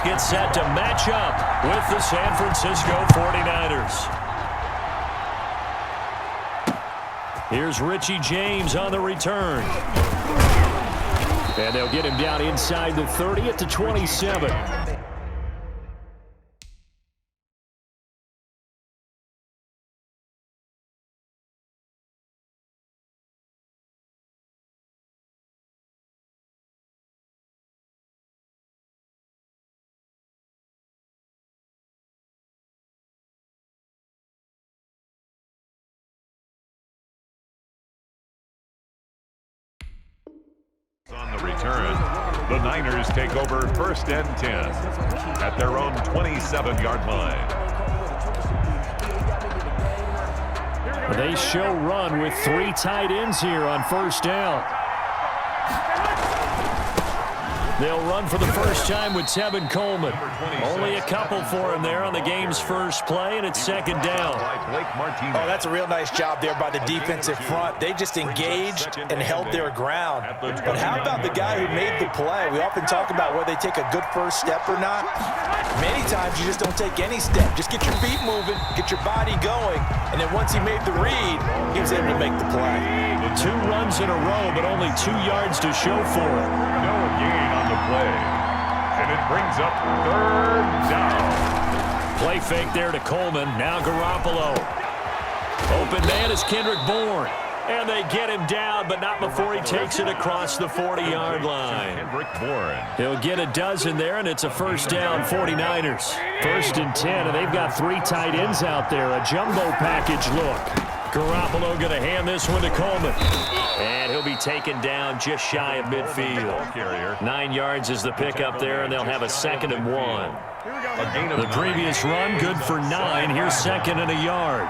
get set to match up with the San Francisco 49ers. Here's Richie James on the return. And they'll get him down inside the 30 at the 27. On the return, the Niners take over 1st and 10 at their own 27-yard line. They show run with 3 tight ends here on 1st down. They'll run for the first time with Tevin Coleman. Only a couple for him there on the game's first play, and it's 2nd down. Oh, that's a real nice job there by the defensive front. They just engaged and held their ground. But how about the guy who made the play? We often talk about whether they take a good first step or not. Many times you just don't take any step. Just get your feet moving, get your body going, and then once he made the read, he was able to make the play. 2 runs in a row, but only 2 yards to show for it. No gain on the play, and it brings up 3rd down. Play fake there to Coleman. Now Garoppolo. Open man is Kendrick Bourne. And they get him down, but not before he takes it across the 40-yard line. Kendrick Bourne. He'll get a dozen there, and it's a 1st down, 49ers. 1st and 10, and they've got 3 tight ends out there. A jumbo package look. Garoppolo going to hand this one to Coleman. And he'll be taken down just shy of midfield. 9 yards is the pickup there, and they'll have a 2nd and 1. The previous run, good for 9. Here's 2nd and a yard.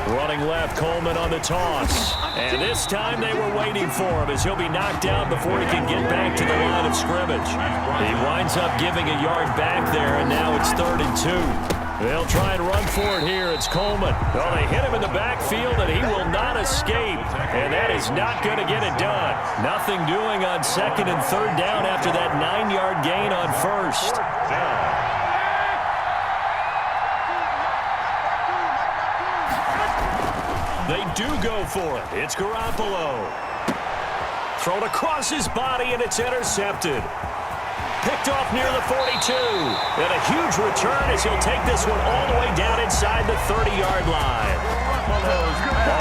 Running left, Coleman on the toss. And this time they were waiting for him as he'll be knocked out before he can get back to the line of scrimmage. He winds up giving a yard back there, and now it's 3rd and 2. They'll try and run for it here. It's Coleman. Well, they hit him in the backfield, and he will not escape. And that is not going to get it done. Nothing doing on 2nd and 3rd down after that 9-yard gain on 1st. They do go for it. It's Garoppolo. Thrown across his body, and it's intercepted. Picked off near the 42. And a huge return as he'll take this one all the way down inside the 30-yard line.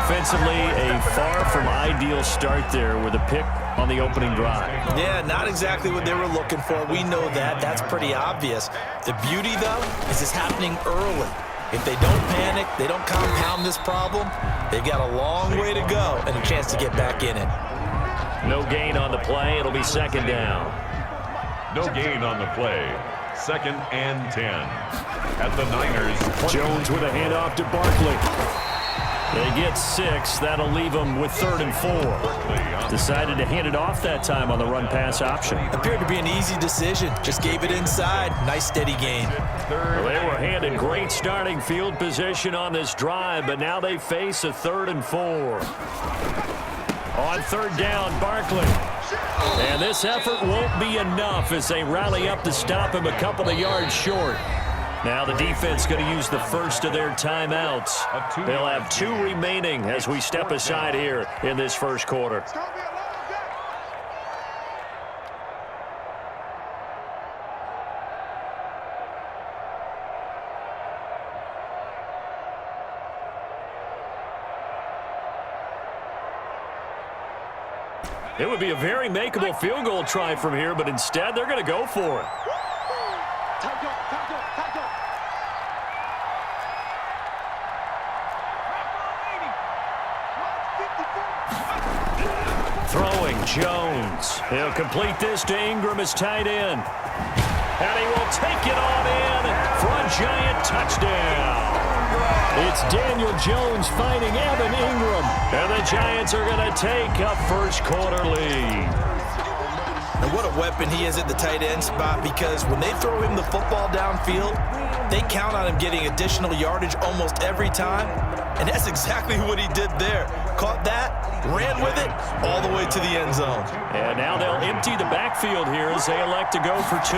Offensively, a far from ideal start there with a pick on the opening drive. Yeah, not exactly what they were looking for. We know that. That's pretty obvious. The beauty, though, is it's happening early. If they don't panic, they don't compound this problem, they've got a long way to go and a chance to get back in it. No gain on the play. It'll be 2nd down. No gain on the play. 2nd and 10. At the Niners. Jones with a handoff to Barkley. They get 6. That'll leave them with 3rd and 4. Decided to hand it off that time on the run-pass option. Appeared to be an easy decision. Just gave it inside. Nice, steady gain. Well, they were handed great starting field position on this drive, but now they face a 3rd and 4. On 3rd down, Barkley. And this effort won't be enough as they rally up to stop him a couple of yards short. Now the defense going to use the first of their timeouts. They'll have 2 remaining as we step aside here in this first quarter. It would be a very makeable field goal try from here, but instead they're going to go for it. Throwing Jones. He'll complete this to Ingram as tight end. And he will take it on in for a giant touchdown. It's Daniel Jones finding Evan Ingram. And the Giants are going to take a first quarter lead. And what a weapon he is at the tight end spot, because when they throw him the football downfield, they count on him getting additional yardage almost every time. And that's exactly what he did there. Caught that, ran with it, all the way to the end zone. And now they'll empty the backfield here as they elect to go for 2.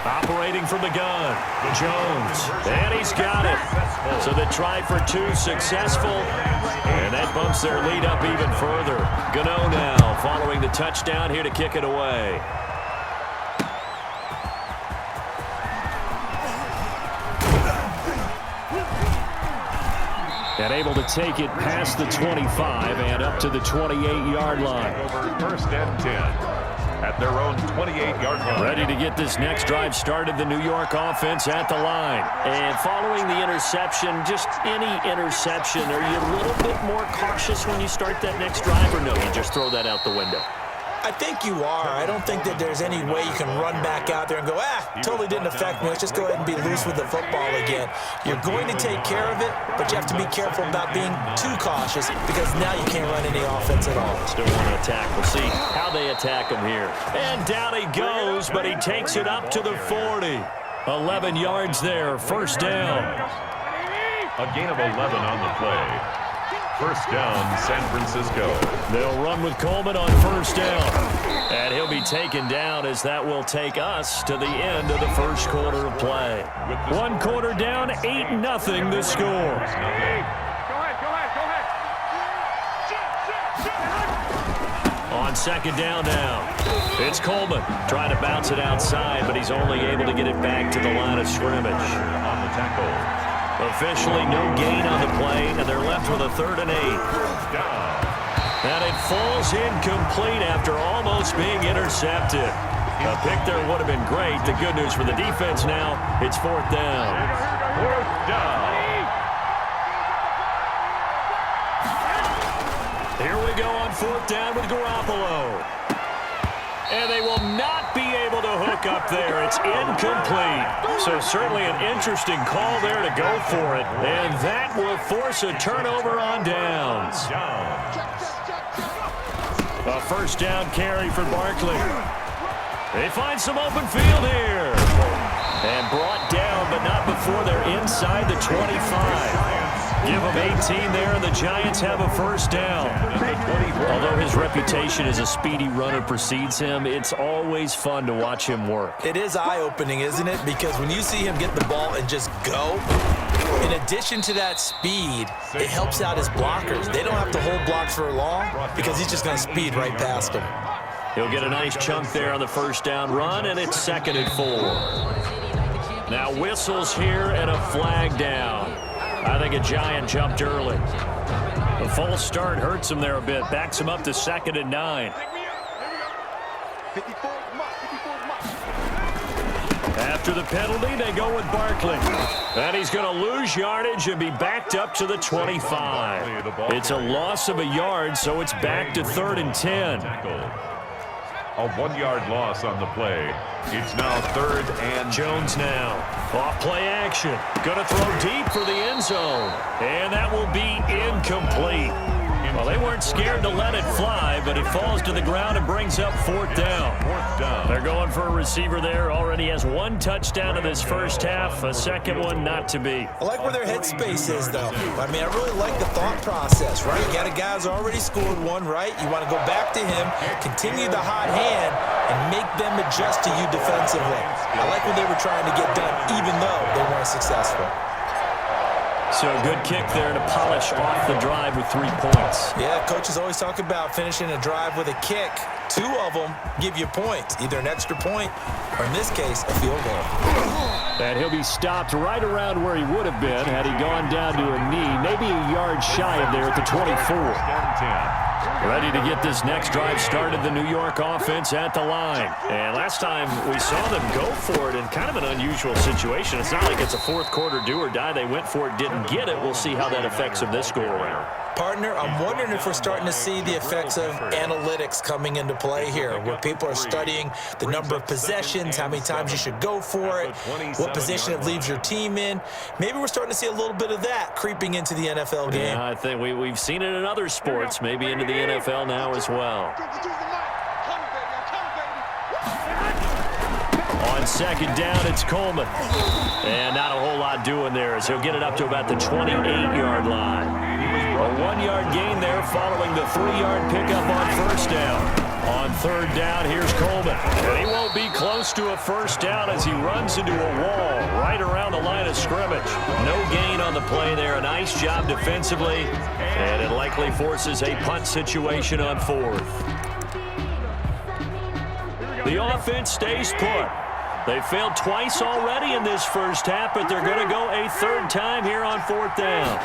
Operating from the gun, Jones, and he's got it. So the try for 2 successful, and that bumps their lead up even further. Gano now following the touchdown here to kick it away. And able to take it past the 25 and up to the 28-yard line. Over first and 10. At their own 28-yard line. Ready to get this next drive started, the New York offense at the line. And following the interception, just any interception, are you a little bit more cautious when you start that next drive, or no, you just throw that out the window? I think you are. I don't think that there's any way you can run back out there and go, totally didn't affect me. Let's just go ahead and be loose with the football again. You're going to take care of it, but you have to be careful about being too cautious, because now you can't run any offense at all. Still want to attack. We'll see how they attack him here. And down he goes, but he takes it up to the 40. 11 yards there, first down. A gain of 11 on the play. First down, San Francisco. They'll run with Coleman on first down. And he'll be taken down as that will take us to the end of the first quarter of play. 1 quarter down, 8-0 the score. Go ahead. On second down now, it's Coleman trying to bounce it outside, but he's only able to get it back to the line of scrimmage. On the tackle. Officially no gain on the play, and they're left with a 3rd and 8. And it falls incomplete after almost being intercepted. A pick there would have been great. The good news for the defense now, it's 4th down. 4th down. Here we go on 4th down with Garoppolo. And they will not be able to hook up there. It's incomplete. So certainly an interesting call there to go for it. And that will force a turnover on downs. A first down carry for Barkley. They find some open field here. And brought down, but not before they're inside the 25. Give him 18 there, and the Giants have a first down. Although his reputation as a speedy runner precedes him, it's always fun to watch him work. It is eye-opening, isn't it? Because when you see him get the ball and just go, in addition to that speed, it helps out his blockers. They don't have to hold blocks for long because he's just going to speed right past them. He'll get a nice chunk there on the first down run, and it's 2nd and 4. Now whistles here and a flag down. I think a Giant jumped early. The false start hurts him there a bit. Backs him up to 2nd and 9. After the penalty, they go with Barkley. And he's going to lose yardage and be backed up to the 25. It's a loss of a yard, so it's back to 3rd and 10. A 1-yard loss on the play. It's now 3rd and Jones now. Off play action. Going to throw deep for the end zone. And that will be incomplete. Well, they weren't scared to let it fly, but it falls to the ground and brings up 4th down. 4th down. They're going for a receiver there. Already has 1 touchdown in this first half. A second one not to be. I like where their headspace is, though. I mean, I really like the thought process, right? You got a guy who's already scored 1, right? You want to go back to him, continue the hot hand, and make them adjust to you defensively. I like what they were trying to get done, even though they weren't successful. So a good kick there to polish off the drive with 3 points. Yeah, coaches always talk about finishing a drive with a kick. 2 of them give you points, either an extra point or, in this case, a field goal. And he'll be stopped right around where he would have been had he gone down to a knee, maybe a yard shy of there at the 24. Ready to get this next drive started, the New York offense at the line. And last time we saw them go for it in kind of an unusual situation. It's not like it's a 4th quarter do or die. They went for it, didn't get it. We'll see how that affects them this go-around. Partner, I'm wondering if we're starting to see the effects of analytics coming into play here, where people are studying the number of possessions, how many times you should go for it, what position it leaves your team in. Maybe we're starting to see a little bit of that creeping into the NFL game. Yeah, I think we've seen it in other sports, maybe into the NFL now as well. On second down, it's Coleman. And not a whole lot doing there as he'll get it up to about the 28-yard line. A 1-yard gain there following the 3-yard pickup on first down. On third down, here's Coleman. And he won't be close to a first down as he runs into a wall right around the line of scrimmage. No gain on the play there. A nice job defensively. And it likely forces a punt situation on fourth. The offense stays put. They failed twice already in this first half, but they're going to go a third time here on fourth down.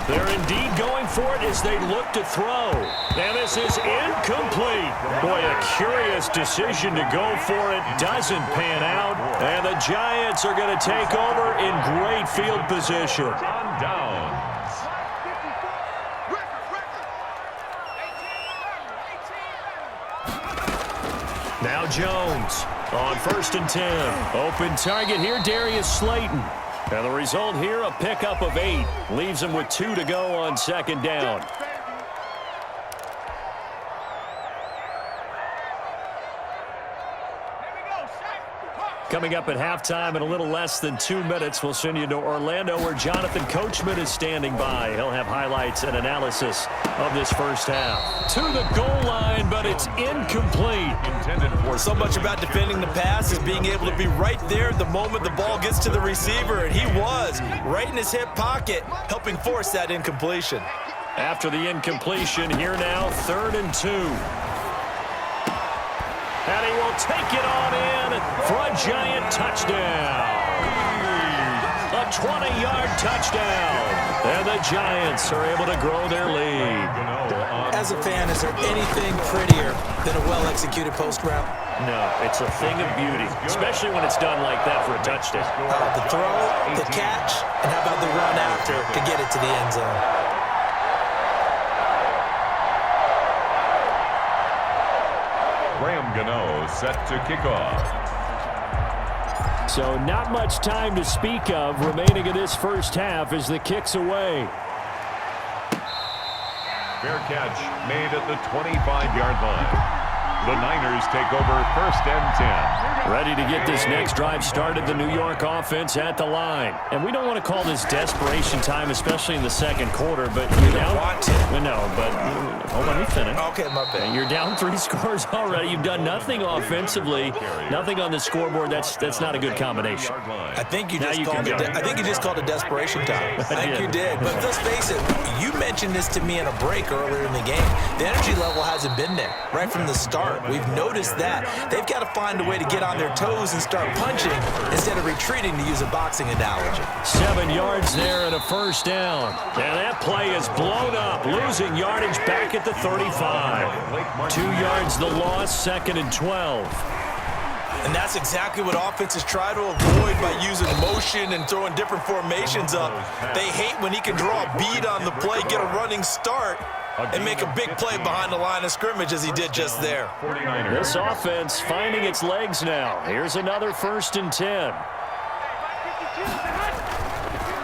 They're indeed going for it as they look to throw. And this is incomplete. Boy, a curious decision to go for it. Doesn't pan out. And the Giants are going to take over in great field position. On downs. Now Jones on 1st and 10. Open target here, Darius Slayton. And the result here, a pickup of 8. Leaves him with 2 to go on second down. Coming up at halftime in a little less than 2 minutes, we'll send you to Orlando where Jonathan Coachman is standing by. He'll have highlights and analysis of this first half. To the goal line, but it's incomplete. So much about defending the pass is being able to be right there the moment the ball gets to the receiver, and he was right in his hip pocket, helping force that incompletion. After the incompletion, here now, 3rd and 2. And he will take it on in for a Giant touchdown. A 20-yard touchdown. And the Giants are able to grow their lead. As a fan, is there anything prettier than a well-executed post route? No, it's a thing of beauty, especially when it's done like that for a touchdown. The throw, the catch, and how about the run after to get it to the end zone? Gano set to kick off. So not much time to speak of remaining in this first half as the kick's away. Fair catch made at the 25-yard line. The Niners take over 1st and 10. Ready to get this next drive started, the New York offense at the line. And we don't want to call this desperation time, especially in the second quarter, but you're down. No, but hold on, let me finish. Okay, my bad. You're down 3 scores already. You've done nothing offensively, nothing on the scoreboard. That's not a good combination. I think you just called it desperation time. I think you did. But let's face it, you mentioned this to me in a break earlier in the game. The energy level hasn't been there right from the start. We've noticed that. They've got to find a way to get on their toes and start punching instead of retreating, to use a boxing analogy. 7 yards there and a first down. And that play is blown up, losing yardage back at the 35. 2 yards the loss, 2nd and 12. And that's exactly what offenses try to avoid by using motion and throwing different formations up. They hate when he can draw a bead on the play, get a running start, and make a big play behind the line of scrimmage as he did just there. This offense finding its legs now. Here's another 1st and 10.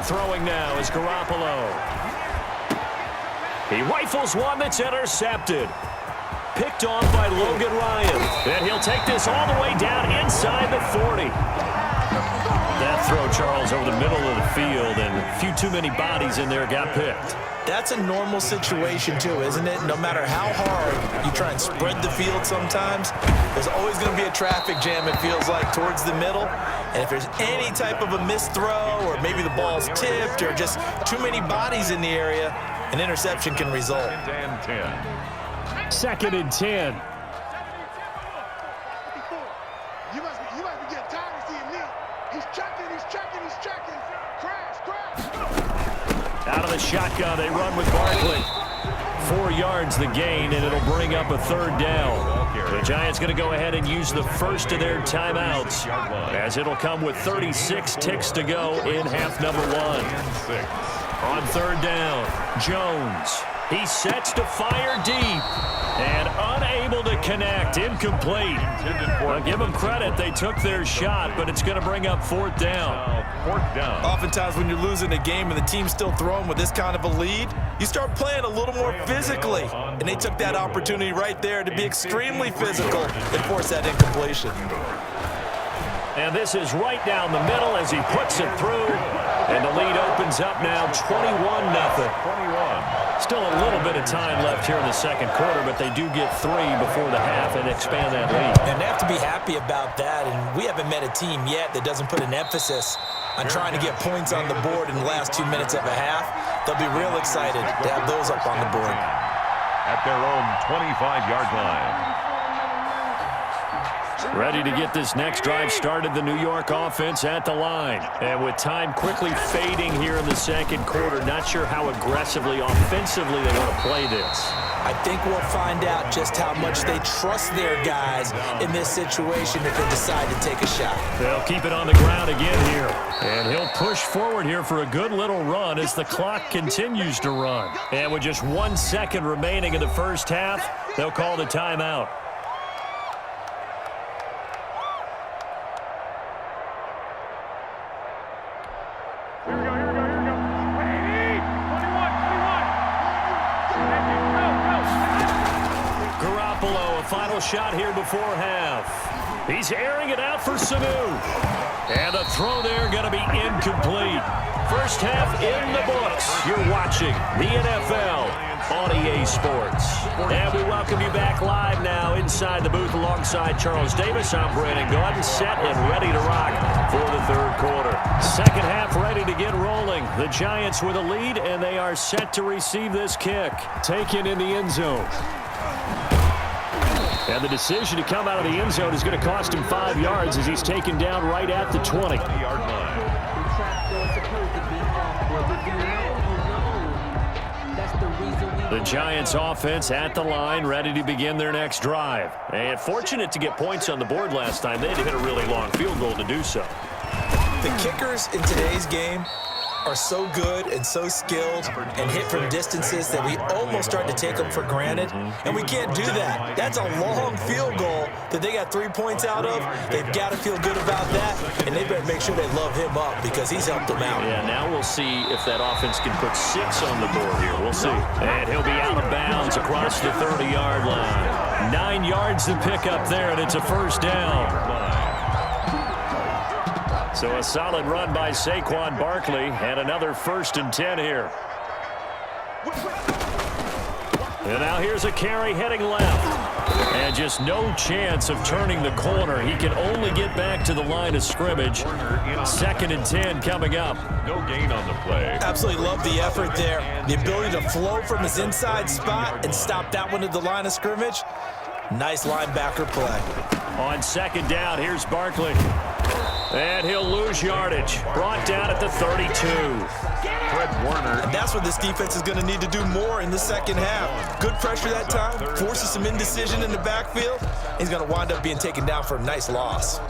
Throwing now is Garoppolo. He rifles one that's intercepted. Picked off by Logan Ryan. And he'll take this all the way down inside the 40. That throw, Charles, over the middle of the field, and a few too many bodies in there got picked. That's a normal situation too, isn't it? No matter how hard you try and spread the field sometimes, there's always going to be a traffic jam, it feels like, towards the middle. And if there's any type of a missed throw, or maybe the ball's tipped, or just too many bodies in the area, an interception can result. 2nd and 10. You must be getting tired of seeing me. He's checking. Crash. Out of the shotgun, they run with Barkley. 4 yards the gain, and it'll bring up a 3rd down. The Giants going to go ahead and use the first of their timeouts, as it'll come with 36 ticks to go in half number 1. On 3rd down, Jones. He sets to fire deep and unable to connect. Incomplete. Well, give them credit. They took their shot, but it's going to bring up 4th down. Oftentimes when you're losing a game and the team's still throwing with this kind of a lead, you start playing a little more physically. And they took that opportunity right there to be extremely physical and force that incompletion. And this is right down the middle as he puts it through. And the lead opens up now 21-0. 21. Still a little bit of time left here in the second quarter, but they do get 3 before the half and expand that lead. And they have to be happy about that, and we haven't met a team yet that doesn't put an emphasis on trying to get points on the board in the last 2 minutes of a half. They'll be real excited to have those up on the board. At their own 25-yard line. Ready to get this next drive started, the New York offense at the line. And with time quickly fading here in the second quarter, not sure how aggressively, offensively they want to play this. I think we'll find out just how much they trust their guys in this situation if they decide to take a shot. They'll keep it on the ground again here. And he'll push forward here for a good little run as the clock continues to run. And with just 1 second remaining in the first half, they'll call the timeout. Final shot here before half. He's airing it out for Sanu. And the throw there going to be incomplete. First half in the books. You're watching the NFL on EA Sports. And we welcome you back live now inside the booth alongside Charles Davis. I'm Brandon Gordon, set and ready to rock for the third quarter. Second half ready to get rolling. The Giants with a lead, and they are set to receive this kick. Taken in the end zone. And the decision to come out of the end zone is going to cost him 5 yards as he's taken down right at the 20-yard line. The Giants offense at the line, ready to begin their next drive. And fortunate to get points on the board last time. They had to hit a really long field goal to do so. The kickers in today's game are so good and so skilled and hit from distances that we almost start to take them for granted, and we can't do that. That's a long field goal that they got 3 points out of. They've got to feel good about that, and they better make sure they love him up because he's helped them out. Yeah, now we'll see if that offense can put 6 on the board here. We'll see. And he'll be out of bounds across the 30-yard line. 9 yards to pick up there, and it's a first down. So a solid run by Saquon Barkley, and another 1st and 10 here. And now here's a carry heading left. And just no chance of turning the corner. He can only get back to the line of scrimmage. 2nd and 10 coming up. No gain on the play. Absolutely love the effort there. The ability to flow from his inside spot and stop that one at the line of scrimmage. Nice linebacker play. On 2nd down, here's Barkley. And he'll lose yardage. Brought down at the 32. Fred Warner. And that's what this defense is going to need to do more in the second half. Good pressure that time. Forces some indecision in the backfield. He's going to wind up being taken down for a nice loss.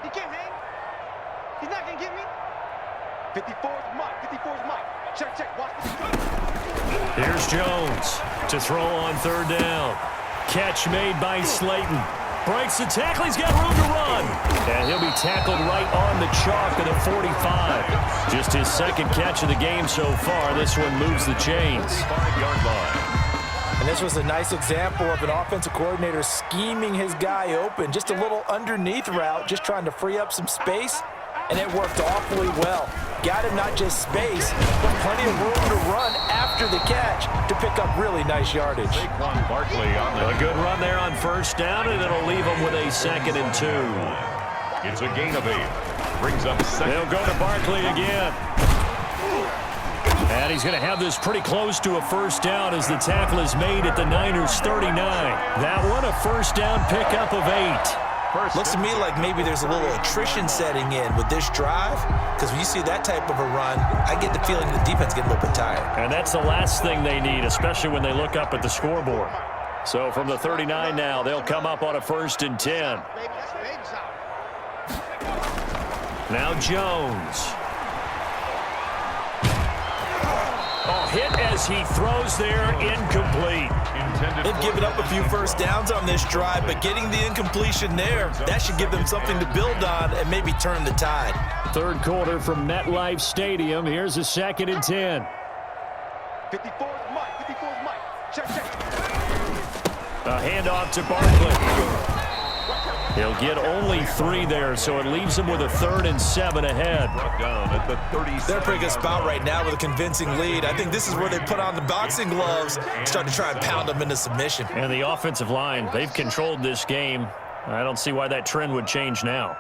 He can't hang. He's not going to get me. 54's Mike. 54's Mike. Check. Watch this. Here's Jones to throw on 3rd down. Catch made by Slayton. Breaks the tackle. He's got room to run. And he'll be tackled right on the chalk at the 45. Just his 2nd catch of the game so far. This one moves the chains. 5-yard line. And this was a nice example of an offensive coordinator scheming his guy open. Just a little underneath route, just trying to free up some space. And it worked awfully well. Got him not just space, but plenty of room to run after the catch to pick up really nice yardage. Saquon Barkley on the A good run there on 1st down, and it'll leave him with a 2nd and 2. It's a gain of 8. Brings up 2nd. They'll go to Barkley again. And he's going to have this pretty close to a 1st down as the tackle is made at the Niners' 39. That one, a 1st down pickup of 8. Looks to me like maybe there's a little attrition setting in with this drive, because when you see that type of a run, I get the feeling the defense getting a little bit tired. And that's the last thing they need, especially when they look up at the scoreboard. So from the 39 now, they'll come up on a 1st and 10. Now Jones. Oh, hit as he throws there, incomplete. They've given up a few 1st downs on this drive, but getting the incompletion there, that should give them something to build on and maybe turn the tide. 3rd quarter from MetLife Stadium. Here's a 2nd and 10. 54's Mike. 54's Mike. Check. A handoff to Barkley. He'll get only 3 there, so it leaves him with a 3rd and 7 ahead. Down at the 30. They're in a pretty good spot right now with a convincing lead. I think this is where they put on the boxing gloves, start to try and pound them into submission. And the offensive line, they've controlled this game. I don't see why that trend would change now.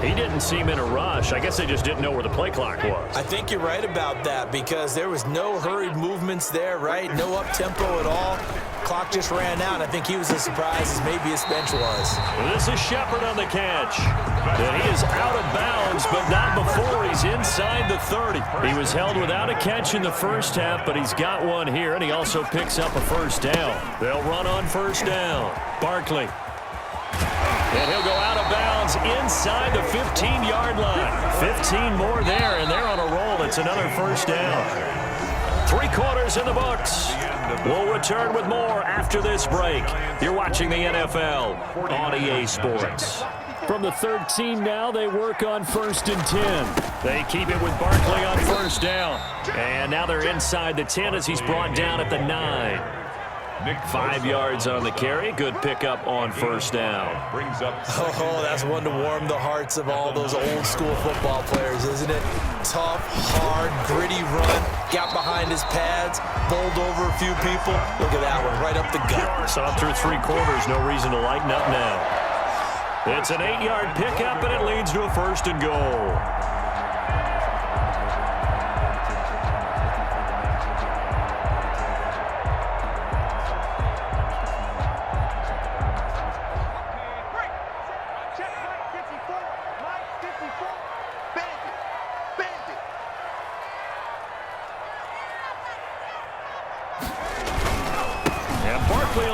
He didn't seem in a rush. I guess they just didn't know where the play clock was. I think you're right about that because there was no hurried movements there, right? No up-tempo at all. Clock just ran out. I think he was as surprised as maybe his bench was. This is Shepard on the catch. And he is out of bounds, but not before he's inside the 30. He was held without a catch in the first half, but he's got one here, and he also picks up a first down. They'll run on first down. Barkley. And he'll go out of bounds inside the 15-yard line. 15 more there, and they're on a roll. It's another first down. 3 quarters in the books. We'll return with more after this break. You're watching the NFL on EA Sports. From the 13 now, they work on 1st and 10. They keep it with Barkley on first down. And now they're inside the 10 as he's brought down at the 9. 5 yards on the carry. Good pickup on first down. Oh, that's one to warm the hearts of all those old school football players, isn't it? Tough, hard, gritty run. Got behind his pads, bowled over a few people. Look at that one, right up the gut. Saw through 3 quarters. No reason to lighten up now. It's an 8-yard pickup, and it leads to a 1st and goal.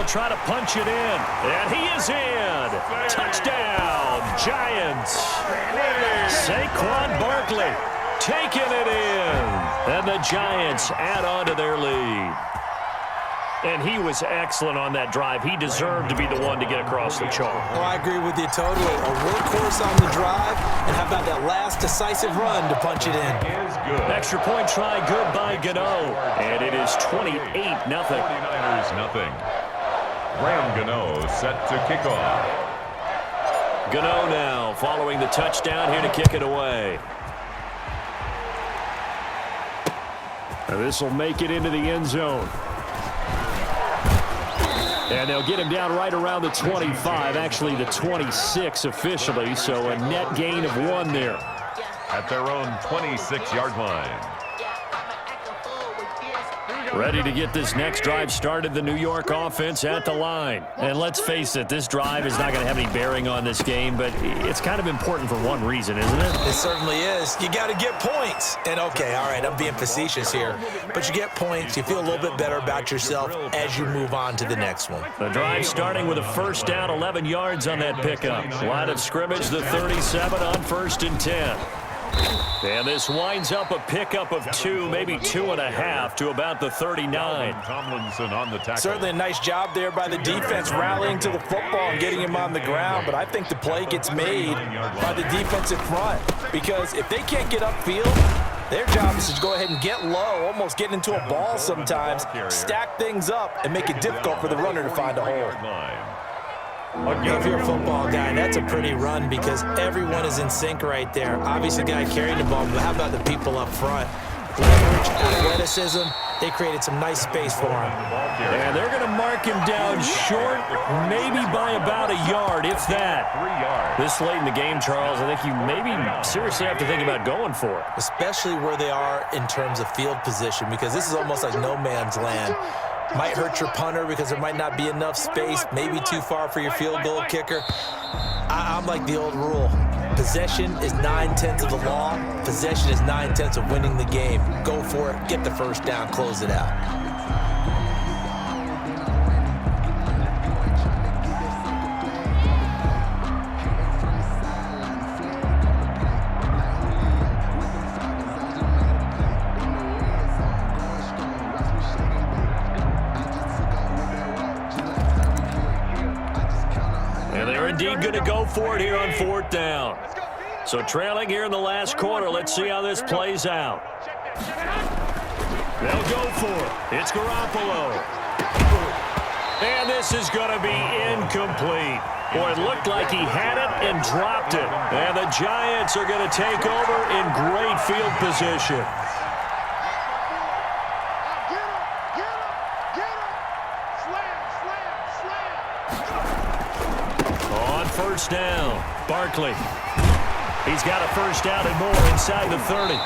Try to punch it in, and he is in. Touchdown, Giants. Saquon Barkley taking it in, and the Giants add on to their lead. And he was excellent on that drive. He deserved to be the one to get across the chalk. Oh, I agree with you totally. A workhorse on the drive, and how about that last decisive run to punch it in? Extra point try, good by Gano, and it is 28-0. 49ers nothing. Graham Gano set to kick off. Gano now following the touchdown here to kick it away. This will make it into the end zone. And they'll get him down right around the 25, actually the 26 officially, so a net gain of 1 there. At their own 26-yard line. Ready to get this next drive started, the New York offense at the line. And let's face it, this drive is not going to have any bearing on this game, but it's kind of important for one reason, isn't it? It certainly is. You got to get points. And, okay, all right, I'm being facetious here, but you get points, you feel a little bit better about yourself as you move on to the next one. The drive starting with a first down, 11 yards on that pickup. Line of scrimmage, the 37 on 1st and 10. And this winds up a pickup of 2, maybe 2.5 to about the 39. Tomlinson on the tackle. Certainly a nice job there by the defense rallying to the football and getting him on the ground, but I think the play gets made by the defensive front because if they can't get upfield, their job is to go ahead and get low, almost get into a ball sometimes, stack things up, and make it difficult for the runner to find a hole. If you're a football guy, that's a pretty run because everyone is in sync right there. Obviously, the guy carrying the ball, but how about the people up front? Leverage, athleticism, they created some nice space for him. And they're going to mark him down short, maybe by about a yard, if that. 3 yards. This late in the game, Charles, I think you maybe seriously have to think about going for it. Especially where they are in terms of field position because this is almost like no man's land. Might hurt your punter because there might not be enough space, maybe too far for your field goal kicker. I'm like the old rule. Possession is 9/10 of the law. Possession is 9/10 of winning the game. Go for it, get the first down, close it out. Indeed going to go for it here on 4th down. So trailing here in the last quarter. Let's see how this plays out. for it. It's Garoppolo. And this is going to be incomplete. Boy, it looked like he had it and dropped it. And the Giants are going to take over in great field position. On first down, Barkley. He's got a first down and more inside the 30.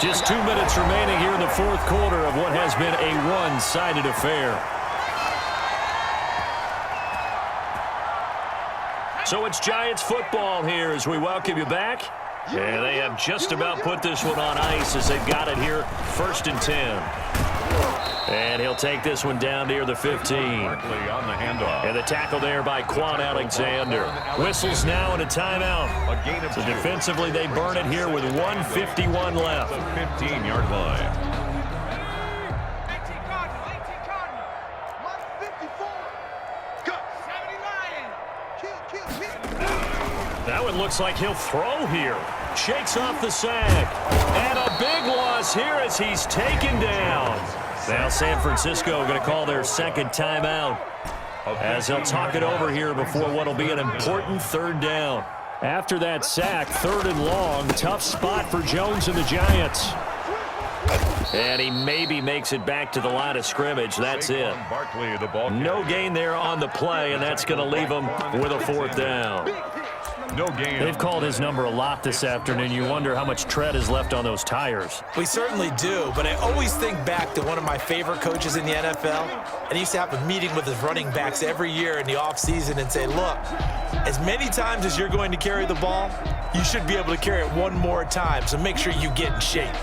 Just 2 minutes remaining here in the fourth quarter of what has been a one-sided affair. So it's Giants football here as we welcome you back. And they have just about put this one on ice as they've got it here, 1st and 10. And he'll take this one down near the 15. Barkley on the handoff. And the tackle there by Quan Alexander. Whistles now and a timeout. A gain of So 2. defensively, they burn it here with 1:51 left. The 15-yard line. 18 Cardinal, 154. Go. 70 Lion. Kill. That one looks like he'll throw here. Shakes off the sack. And a big loss here as he's taken down. Now San Francisco going to call their second timeout as they'll talk it over here before what will be an important 3rd down. After that sack, 3rd and long, tough spot for Jones and the Giants. And he maybe makes it back to the line of scrimmage. That's it. Barkley, the ball No gain there on the play, and that's going to leave him with a 4th down. No gain. They've called his number a lot this afternoon. You wonder how much tread is left on those tires. We certainly do, but I always think back to one of my favorite coaches in the NFL, and he used to have a meeting with his running backs every year in the offseason and say, look, as many times as you're going to carry the ball, you should be able to carry it one more time, so make sure you get in shape.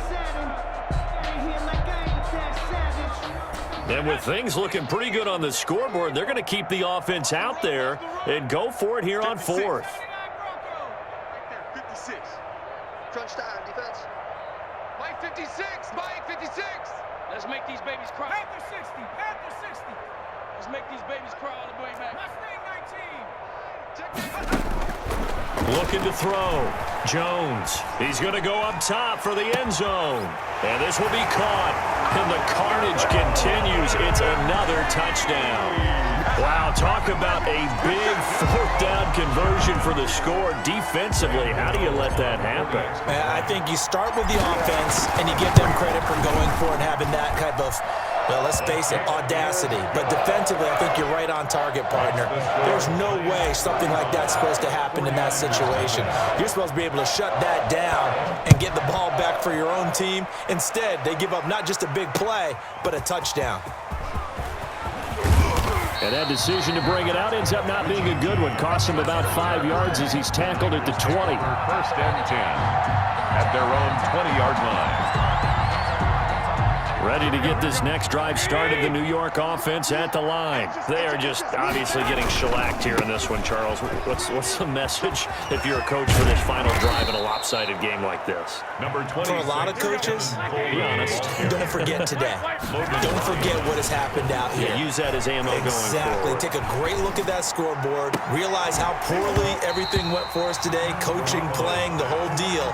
And with things looking pretty good on the scoreboard, they're going to keep the offense out there and go for it here on 4th. 56. Crunch time, defense. Mike 56. Mike 56. Let's make these babies cry. Panther 60. Panther 60. Let's make these babies cry all the way back. Mustang 19. Looking to throw. Jones. He's going to go up top for the end zone. And this will be caught. And the carnage continues. It's another touchdown. Wow, talk about a big 4th down conversion for the score. Defensively, how do you let that happen? I think you start with the offense, and you give them credit for going for it and having that type of, well, let's face it, audacity. But defensively, I think you're right on target, partner. There's no way something like that's supposed to happen in that situation. You're supposed to be able to shut that down and get the ball back for your own team. Instead, they give up not just a big play, but a touchdown. And that decision to bring it out ends up not being a good one. Costs him about 5 yards as he's tackled at the 20. 1st and 10 at their own 20-yard line. Ready to get this next drive started, the New York offense at the line. They are just obviously getting shellacked here in this one, Charles. What's the message if you're a coach for this final drive in a lopsided game like this? Number 20. For a lot of coaches, Be honest. don't forget today. Don't forget what has happened out here. Use that as ammo going Exactly. forward. Take a great look at that scoreboard. Realize how poorly everything went for us today. Coaching, playing, the whole deal.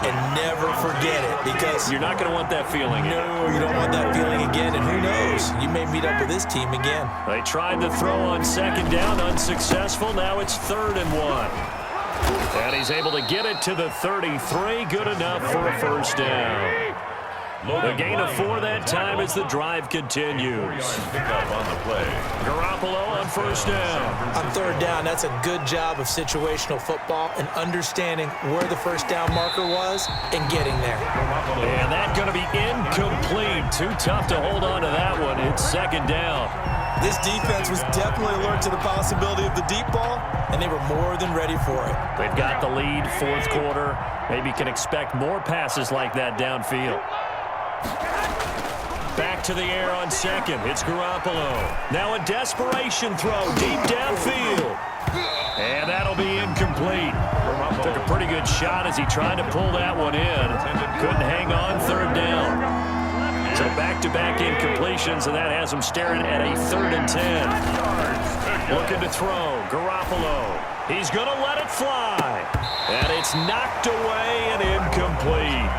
And never forget it, because You're not going to want that feeling. no, you don't want that feeling again. And who knows? You may meet up with this team again. They tried to throw on 2nd down, unsuccessful. Now it's 3rd and 1. And he's able to get it to the 33. Good enough for a 1st down. The gain of 4 that time as the drive continues. Pick up on the play. Garoppolo on 1st down. On 3rd down, that's a good job of situational football and understanding where the 1st down marker was and getting there. And that's going to be incomplete. Too tough to hold on to that one. It's 2nd down. This defense was definitely alert to the possibility of the deep ball, and they were more than ready for it. They've got the lead, 4th quarter. Maybe can expect more passes like that downfield. Back to the air on 2nd. It's Garoppolo. Now a desperation throw deep downfield. And that'll be incomplete. Took a pretty good shot as he tried to pull that one in. Couldn't hang on, 3rd down. So back-to-back incompletions, and that has him staring at a 3rd and 10. Looking to throw. Garoppolo. He's going to let it fly. And it's knocked away and incomplete.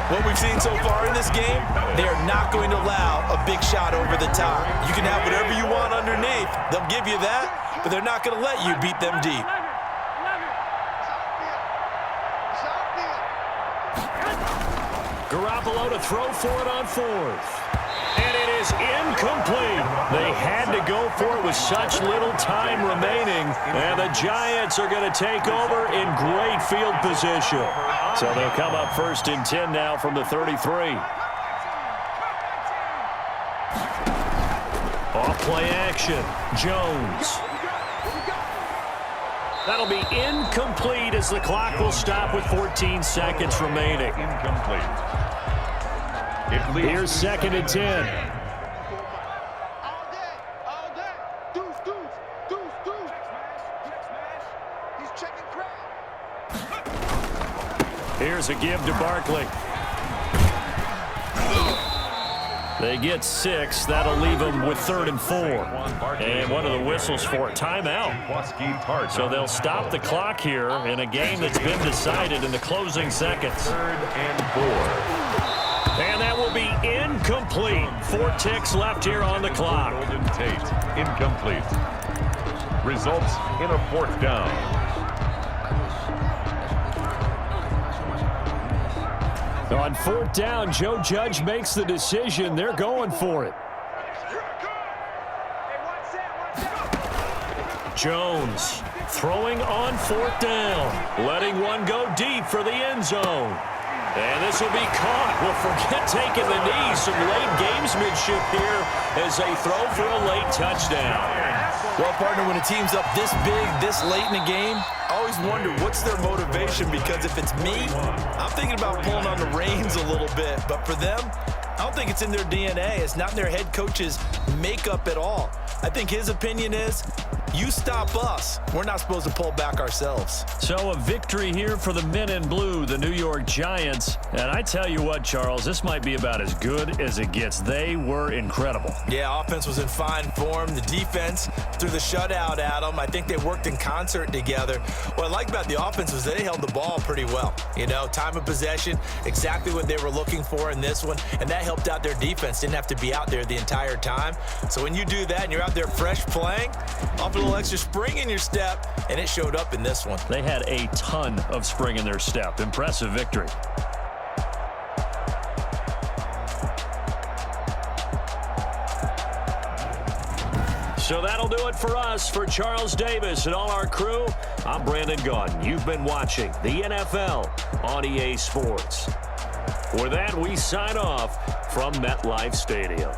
What we've seen so far in this game, they are not going to allow a big shot over the top. You can have whatever you want underneath. They'll give you that, but they're not going to let you beat them deep. Garoppolo to throw for it on fourth. And it is incomplete. They had to go for it with such little time remaining. And the Giants are going to take over in great field position. So they'll come up 1st and 10 now from the 33. Off play action. Jones. That'll be incomplete as the clock will stop with 14 seconds remaining. Incomplete. Here's 2nd and 10. All day. Deuce. He's checking crowd. Here's a give to Barkley. They get 6. That'll leave them with 3rd and 4. And one of the whistles for a timeout. So they'll stop the clock here in a game that's been decided in the closing seconds. 3rd and 4. And that will be incomplete. 4 ticks left here on the clock. Golden Tate, incomplete. Results in a 4th down. On 4th down, Joe Judge makes the decision. They're going for it. Jones throwing on 4th down. Letting one go deep for the end zone. And this will be caught. Well, forget taking the knee. Some late gamesmanship here as they throw for a late touchdown. Well, partner, when a team's up this big, this late in the game, I always wonder what's their motivation, because if it's me, I'm thinking about pulling on the reins a little bit. But for them, I don't think it's in their DNA. It's not in their head coach's makeup at all. I think his opinion is, you stop us, we're not supposed to pull back ourselves. So a victory here for the men in blue, the New York Giants. And I tell you what, Charles, this might be about as good as it gets. They were incredible. Yeah, offense was in fine form. The defense threw the shutout at them. I think they worked in concert together. What I like about the offense was they held the ball pretty well. You know, time of possession, exactly what they were looking for in this one. And that helped out their defense. Didn't have to be out there the entire time. So when you do that and you're out there fresh playing, off a little extra spring in your step, and it showed up in this one. They had a ton of spring in their step. Impressive victory. So that'll do it for us. For Charles Davis and all our crew, I'm Brandon Gaudin. You've been watching the NFL on EA Sports. With that, we sign off from MetLife Stadium.